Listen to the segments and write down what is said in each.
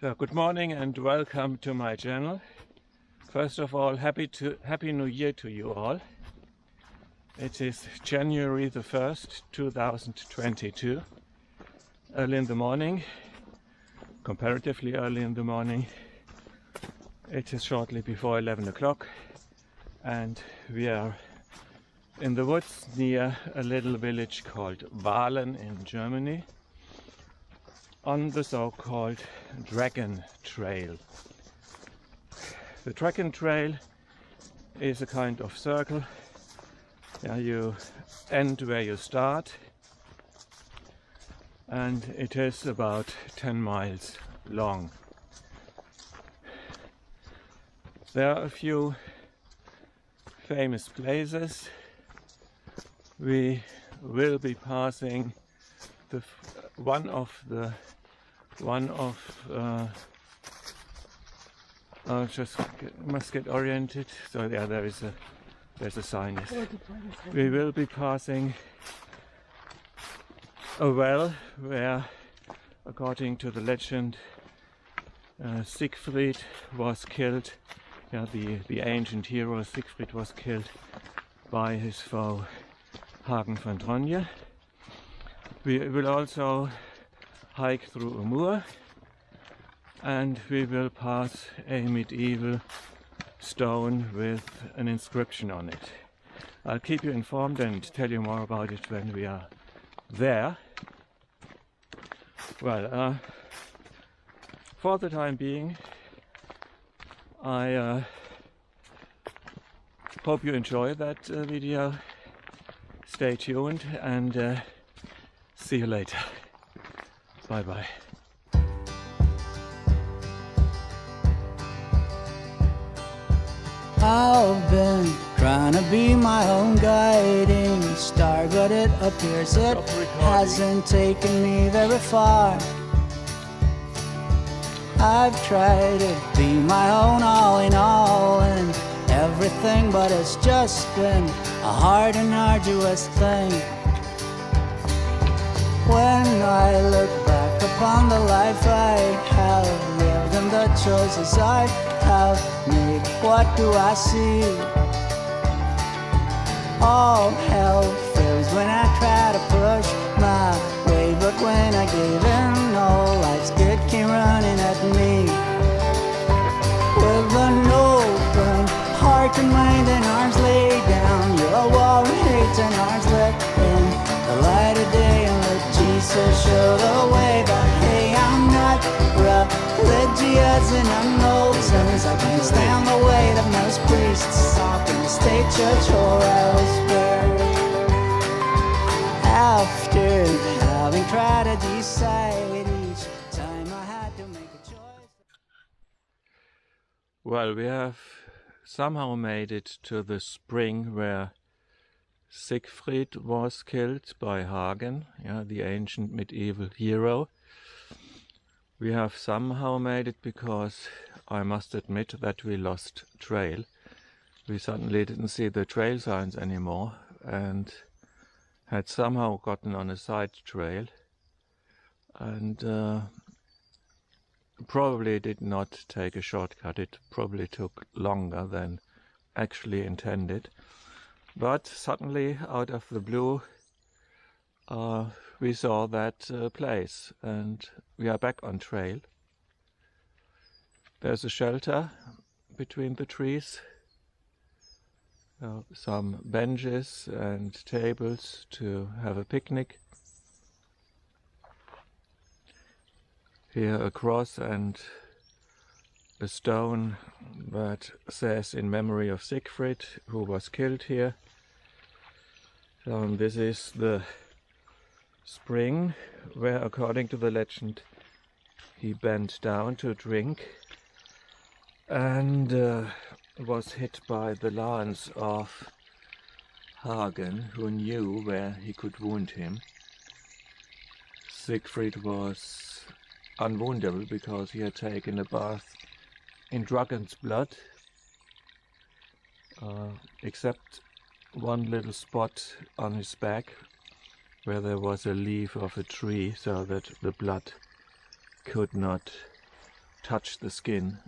So, good morning and welcome to my channel. First of all, Happy New Year to you all. It is January the 1st, 2022. Early in the morning, comparatively early in the morning. It is shortly before 11 o'clock and we are in the woods near a little village called Wahlen in Germany, on the so-called Dragon Trail. The Dragon Trail is a kind of circle. You end where you start, and it is about 10 miles long. There are a few famous places. We will be passing must get oriented. So yeah, there's a sign. We will be passing a well where, according to the legend, Siegfried was killed. Yeah, the ancient hero Siegfried was killed by his foe Hagen von Tronje. We will also hike through a moor, and we will pass a medieval stone with an inscription on it. I'll keep you informed and tell you more about it when we are there. Well, for the time being, I hope you enjoy that video. Stay tuned and see you later. Bye bye. I've been trying to be my own guiding star, but it appears it hasn't taken me very far. I've tried to be my own all in all and everything, but it's just been a hard and arduous thing. When I look back upon the life I have lived and the choices I have made, what do I see? All hell fails when I try to push my way, but when I gave in, all life's good came running at me. With an open heart and mind and arms laid down, you're a wall of hate and arms let in the light of day, and let Jesus show the way. But hey, I'm not religious and I'm no sense. I can't stand the weight of most priests talk in the state church or elsewhere. After having tried to decide each time I had to make a choice. Well, we have somehow made it to the spring where Siegfried was killed by Hagen, the ancient medieval hero. We have somehow made it because I must admit that we lost trail. We suddenly didn't see the trail signs anymore and had somehow gotten on a side trail, and probably did not take a shortcut. It probably took longer than actually intended. But suddenly, out of the blue, we saw that place and we are back on trail. There's a shelter between the trees, some benches and tables to have a picnic. Here a cross and a stone that says in memory of Siegfried, who was killed here. This is the spring where, according to the legend, he bent down to drink and was hit by the lance of Hagen, who knew where he could wound him. Siegfried was unwoundable because he had taken a bath in dragon's blood, except one little spot on his back where there was a leaf of a tree, so that the blood could not touch the skin.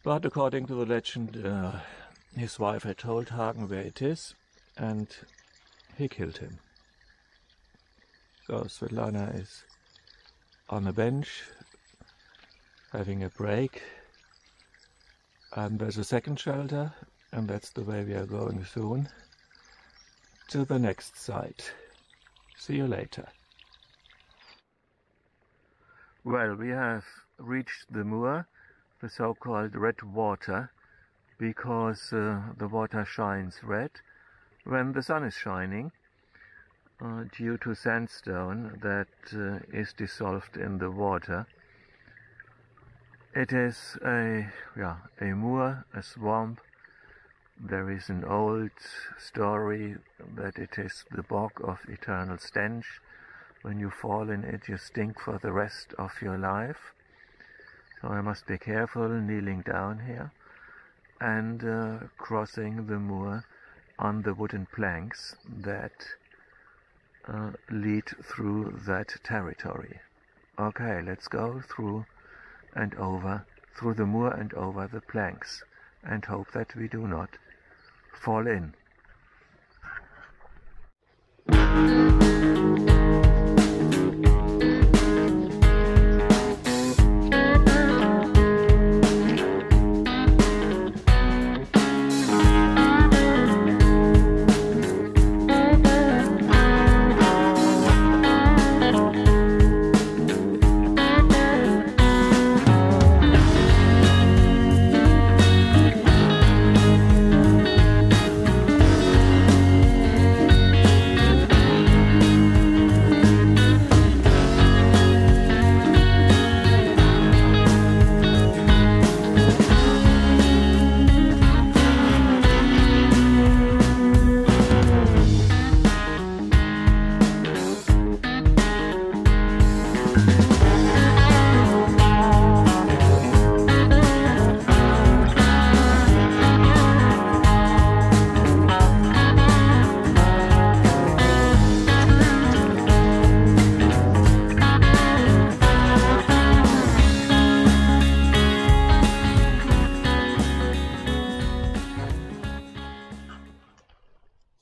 But according to the legend, his wife had told Hagen where it is, and he killed him. So Svetlana is on a bench, having a break, and there's a second shelter, and that's the way we are going soon to the next site. See you later. Well, we have reached the moor, the so-called red water, because the water shines red when the sun is shining, due to sandstone that is dissolved in the water. It is a moor, a swamp. There is an old story that it is the bog of eternal stench. When you fall in it, you stink for the rest of your life. So I must be careful kneeling down here and crossing the moor on the wooden planks that lead through that territory. Okay, let's go through the moor and over the planks, and hope that we do not fall in.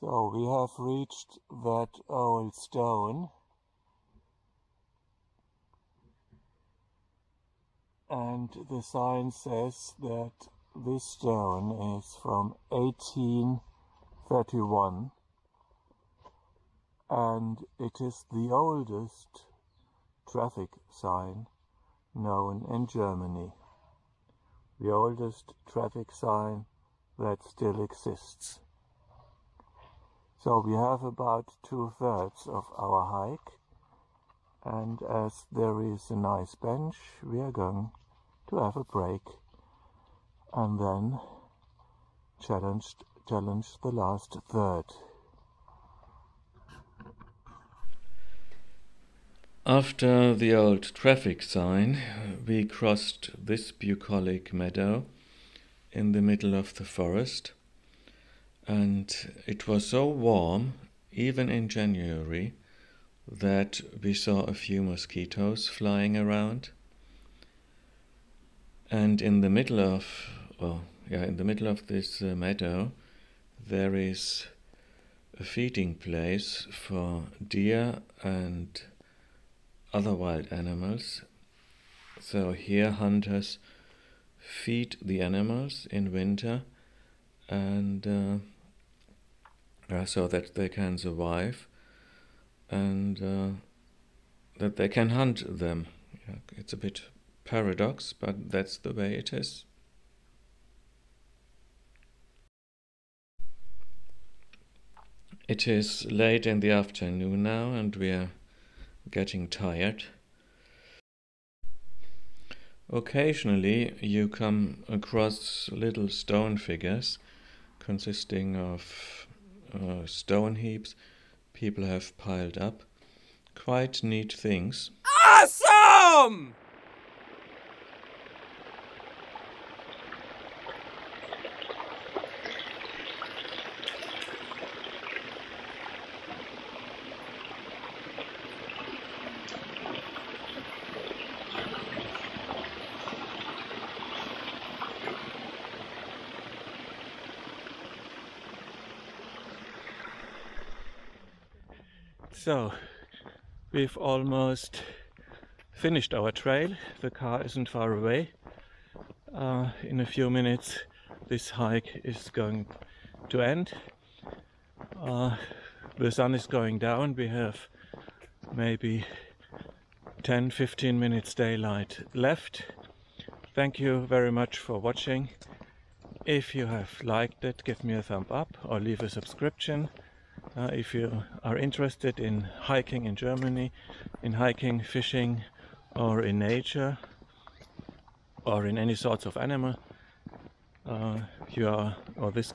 So we have reached that old stone, and the sign says that this stone is from 1831, and it is the oldest traffic sign known in Germany, the oldest traffic sign that still exists. So we have about 2/3 of our hike, and as there is a nice bench, we are going to have a break and then challenge the last third. After the old traffic sign, we crossed this bucolic meadow in the middle of the forest. And it was so warm, even in January, that we saw a few mosquitoes flying around. And in the middle of, this meadow, there is a feeding place for deer and other wild animals. So here hunters feed the animals in winter, and so that they can survive and that they can hunt them. It's a bit paradox, but that's the way it is. It is late in the afternoon now, and we are getting tired. Occasionally you come across little stone figures consisting of stone heaps people have piled up. Quite neat things. Awesome! So, we've almost finished our trail. The car isn't far away. In a few minutes this hike is going to end. The sun is going down. We have maybe 10-15 minutes daylight left. Thank you very much for watching. If you have liked it, give me a thumb up or leave a subscription. If you are interested in hiking in Germany, in hiking, fishing, or in nature, or in any sorts of animal, this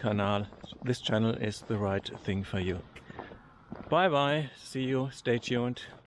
channel is the right thing for you. Bye bye, see you, stay tuned.